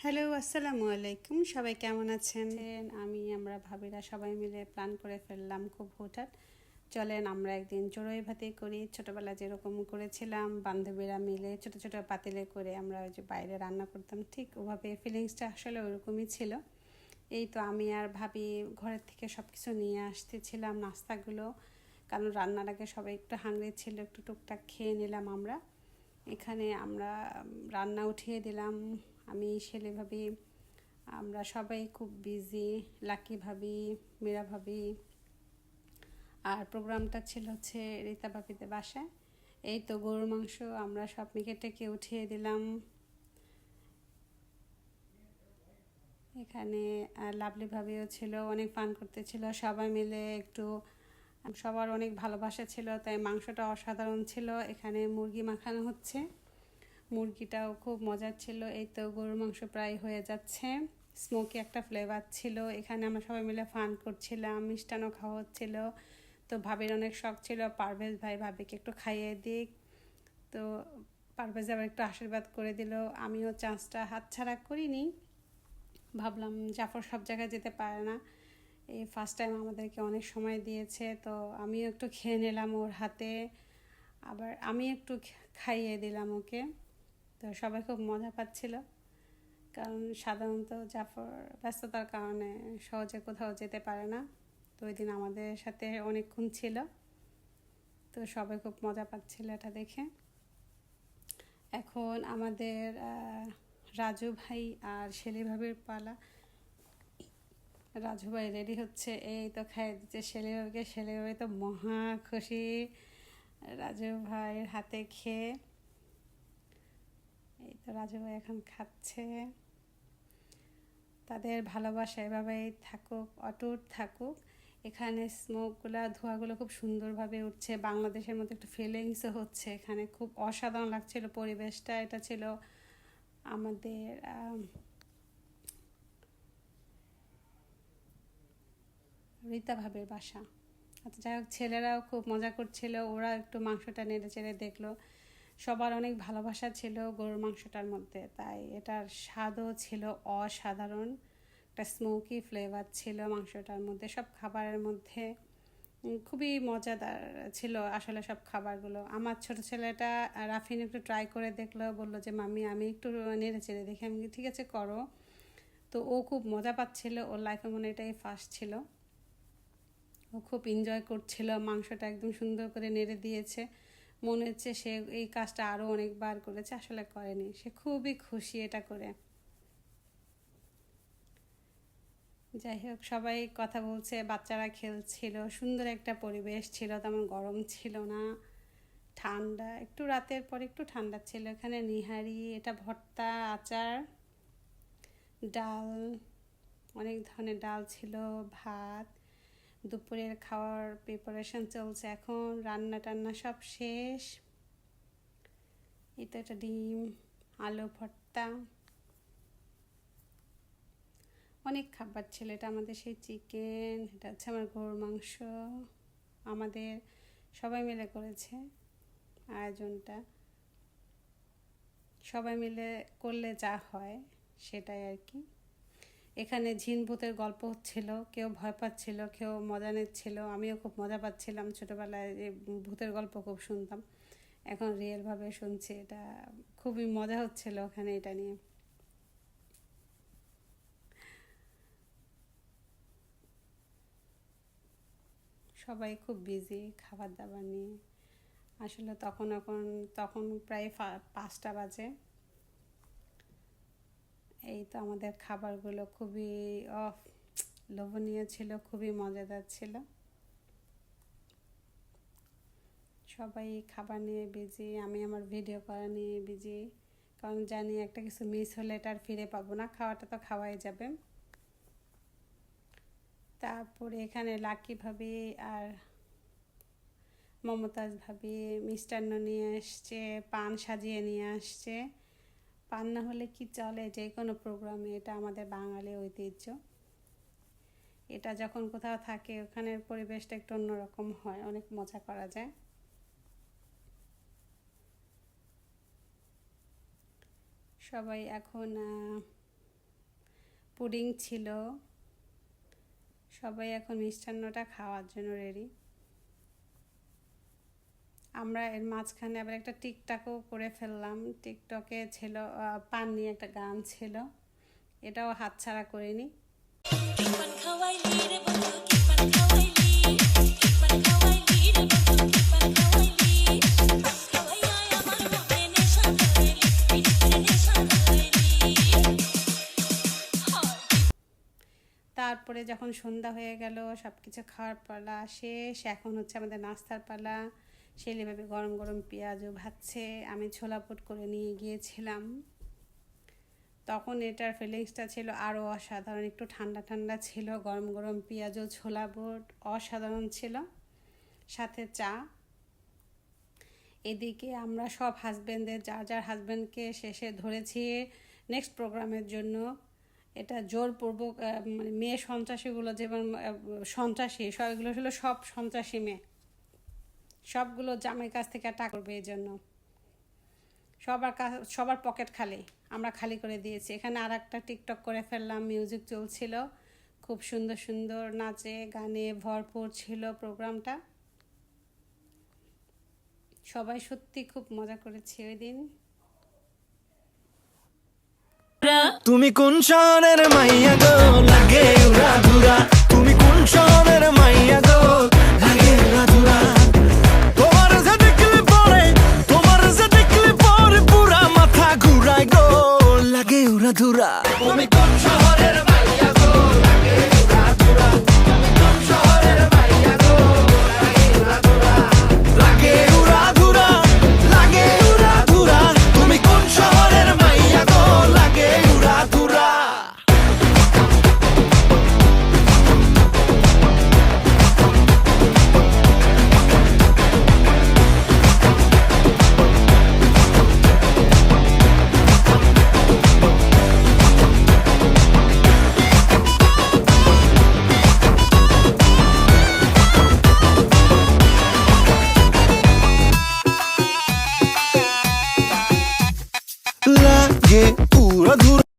Hello, আসসালামু আলাইকুম। সবাই কেমন আছেন? আমরা ভাবিরা সবাই মিলে প্ল্যান করে ফেললাম খুব হুটহাট। চলেন আমরা একদিন চড়ুই ভাতি করি। ছোটোবেলা যেরকম করেছিলাম বান্ধবীরা মিলে ছোট ছোট পাতিলে করে আমরা ওই যে বাইরে রান্না করতাম, ঠিক ওভাবে ফিলিংসটা আসলে ওরকমই ছিল। এই তো আমি আর ভাবি ঘরের থেকে সব কিছু নিয়ে আসতেছিলাম নাস্তাগুলো, কারণ রান্নার আগে সবাই একটু হাংরি ছিল, একটু টুকটাক খেয়ে নিলাম আমরা। এখানে আমরা রান্না উঠিয়ে দিলাম। আমি ছেলে ভাবি, আমরা সবাই খুব বিজি। লাকি ভাবি, মীরা ভাবি, আর প্রোগ্রামটা ছিল হচ্ছে রীতা ভাবিদের বাসায়। এই তো গরুর মাংস আমরা সব মেখে টেকে উঠিয়ে দিলাম। এখানে লাভলি ভাবিও ছিল, অনেক ফান করতেছিল সবাই মিলে। একটু সবার অনেক ভালোবাসা ছিল, তাই মাংসটা অসাধারণ ছিল। এখানে মুরগি মাখানো হচ্ছে, মুরগিটাও খুব মজার ছিল। এই তো গরুর মাংস প্রায় হয়ে যাচ্ছে, স্মোকি একটা ফ্লেভার ছিল। এখানে আমরা সবাই মিলে ফান করছিলাম, মিষ্টানও খাওয়া হচ্ছিল। তো ভাবির অনেক শখ ছিল পারভেজ ভাই ভাবিকে একটু খাইয়ে দিক, তো পারভেজ আবার একটু আশীর্বাদ করে দিল। আমিও চান্সটা হাতছাড়া করিনি, ভাবলাম জাফর সব জায়গায় যেতে পারে না, এই ফার্স্ট টাইম আমাদেরকে অনেক সময় দিয়েছে, তো আমিও একটু খেয়ে নিলাম ওর হাতে, আবার আমি একটু খাইয়ে দিলাম ওকে। তো সবাই খুব মজা পাচ্ছিল, কারণ সাধারণত জাফর ব্যস্ততার কারণে সহজে কোথাও যেতে পারে না, তো ওই দিন আমাদের সাথে অনেকক্ষণ ছিল। তো সবাই খুব মজা পাচ্ছিল এটা দেখে। এখন আমাদের রাজু ভাই আর শেলি ভাবির পালা। রাজু ভাই রেডি হচ্ছে, এই তো খাইয়ে দিচ্ছে শেলি ভাবিকে। শেলি ভাবি তো মহা খুশি রাজু ভাইয়ের হাতে খেয়ে। এই তো রাজু ভাই এখন খাচ্ছে। তাদের ভালোবাসা এভাবেই থাকুক, অটুট থাকুক। এখানে স্মোকগুলো, ধোঁয়াগুলো খুব সুন্দরভাবে উঠছে, বাংলাদেশের মতো একটা ফিলিংসও হচ্ছে এখানে। খুব অসাধারণ লাগছিল পরিবেশটা। এটা ছিল আমাদের রীতা ভাবের বাসা। আচ্ছা, যাই হোক, ছেলেরাও খুব মজা করছিল, ওরা একটু মাংসটা নেড়ে চেড়ে দেখলো। সবার অনেক ভালোবাসা ছিল গরুর মাংসটার মধ্যে, তাই এটার স্বাদও ছিল অসাধারণ। একটা স্মোকি ফ্লেভার ছিল মাংসটার মধ্যে, সব খাবারের মধ্যে খুবই মজাদার ছিল আসলে সব খাবারগুলো। আমার ছোট ছেলেটা রাফিন একটু ট্রাই করে দেখলো, বললো যে মাম্মি আমি একটু নেড়ে চেড়ে দেখি। আমি ঠিক আছে করো। তো ও খুব মজা পাচ্ছিল, ওর লাইফে মনে এটাই ফার্স্ট ছিল। ও খুব এনজয় করছিল, মাংসটা একদম সুন্দর করে নেড়ে দিয়েছে। মনে হচ্ছে সে এই কাজটা আরও অনেকবার করেছে, আসলে করেনি। সে খুবই খুশি এটা করে। যাই হোক, সবাই কথা বলছে, বাচ্চারা খেলছিল, সুন্দর একটা পরিবেশ ছিল, তেমন গরম ছিল না, ঠান্ডা একটু, রাতের পর একটু ঠান্ডা ছিল। এখানে নিহারি, এটা ভর্তা, আচার, ডাল, অনেক ধরনের ডাল ছিল, ভাত। দুপুরের খাওয়ার প্রিপারেশন চলছে এখন, রান্না টান্না সব শেষ। এটা একটা ডিম, আলু ভর্তা, অনেক খাবার ছিল। এটা আমাদের সেই চিকেন, এটা হচ্ছে আমার গরুর মাংস। আমাদের সবাই মিলে করেছে আয়োজনটা, সবাই মিলে করলে যা হয় সেটাই আর কি। এখানে ঝিন ভূতের গল্প হচ্ছিল, কেউ ভয় পাচ্ছিল, কেউ মজা নিচ্ছিল। আমিও খুব মজা পাচ্ছিলাম, ছোটোবেলায় যে ভূতের গল্প খুব শুনতাম, এখন রিয়েলভাবে শুনছি। এটা খুবই মজা হচ্ছিল ওখানে এটা নিয়ে। সবাই খুব বিজি খাবার দাবার নিয়ে। আসলে তখন প্রায় 5টা বাজে। এই তো আমাদের খাবারগুলো খুবই লোভনীয় ছিল, খুবই মজাদার ছিল। সবাই খাবার নিয়ে বিজি, আমি আমার ভিডিও করা নিয়ে বিজি, কারণ জানি একটা কিছু মিস হলে এটা আর ফিরে পাবো না, খাওয়াটা তো খাওয়াই যাবে। তারপরে এখানে লাকি ভাবি আর মমতাজ ভাবি মিষ্টান্ন নিয়ে আসছে, পান সাজিয়ে নিয়ে আসছে। পান না হলে কি চলে যে কোনো প্রোগ্রামে, এটা আমাদের বাঙালি ঐতিহ্য। এটা যখন কোথাও থাকে ওখানের পরিবেশটা একটু অন্যরকম হয়, অনেক মজা করা যায়। সবাই এখন পুডিং ছিল। সবাই এখন মিষ্টান্নটা খাওয়ার জন্য রেডি। আমরা এর মাঝখানে আবার একটা টিকটকও করে ফেললাম। টিকটকে ছিল পান নিয়ে একটা গান ছিল, এটাও হাতছাড়া করিনি। তারপরে যখন সন্ধ্যা হয়ে গেল, সব কিছু খাওয়ার পালা শেষ, এখন হচ্ছে আমাদের নাস্তার পালা। ছেলেভাবে গরম গরম পেঁয়াজও ভাজছে, আমি ছোলা বুট করে নিয়ে গিয়েছিলাম। তখন এটার ফিলিংসটা ছিল আরও অসাধারণ, একটু ঠান্ডা ঠান্ডা ছিল, গরম গরম পেঁয়াজ ও ছোলা বুট অসাধারণ ছিল, সাথে চা। এদিকে আমরা সব হাজব্যান্ডদের যার যার হাজব্যান্ডকে শেষে ধরেছি নেক্সট প্রোগ্রামের জন্য। এটা জোরপূর্বক মানে মেয়ে সন্ত্রাসীগুলো যেমন সন্ত্রাসী, সবগুলো ছিল সব সন্ত্রাসী মেয়ে, সবগুলো জামাইয়ের কাছ থেকে টাকা করবে। এই জন্য সবার পকেট খালি, আমরা খালি করে দিয়েছি। এখানে আর একটা টিকটক করে ফেললাম, মিউজিক চলছিল, খুব সুন্দর সুন্দর নাচে গানে ভরপুর ছিল প্রোগ্রামটা। সবাই সত্যি খুব মজা করেছি ওই দিন। তুমি কোন শহরের মাইয়া গো, লাগে উড়া ধুরা। তুমি কোন শহরের মাইয়া গো, লাগে উড়া ধুরা। তোমার যে দেখলে পরে পুরা মাথা ঘুরায় গো, লাগে উড়া ধুরা। তুমি কোন শহরের মাইয়া গো, লাগে উড়া ধুরা। তুমি কোন শহরের মাইয়া গো, লাগে উড়া ধুরা। লাগে উড়া ধুরা, লাগে উড়া ধুরা। তুমি কোন শহরের মাইয়া গো, লাগে উড়া ধুরা। লাগে উড়া ধুরা।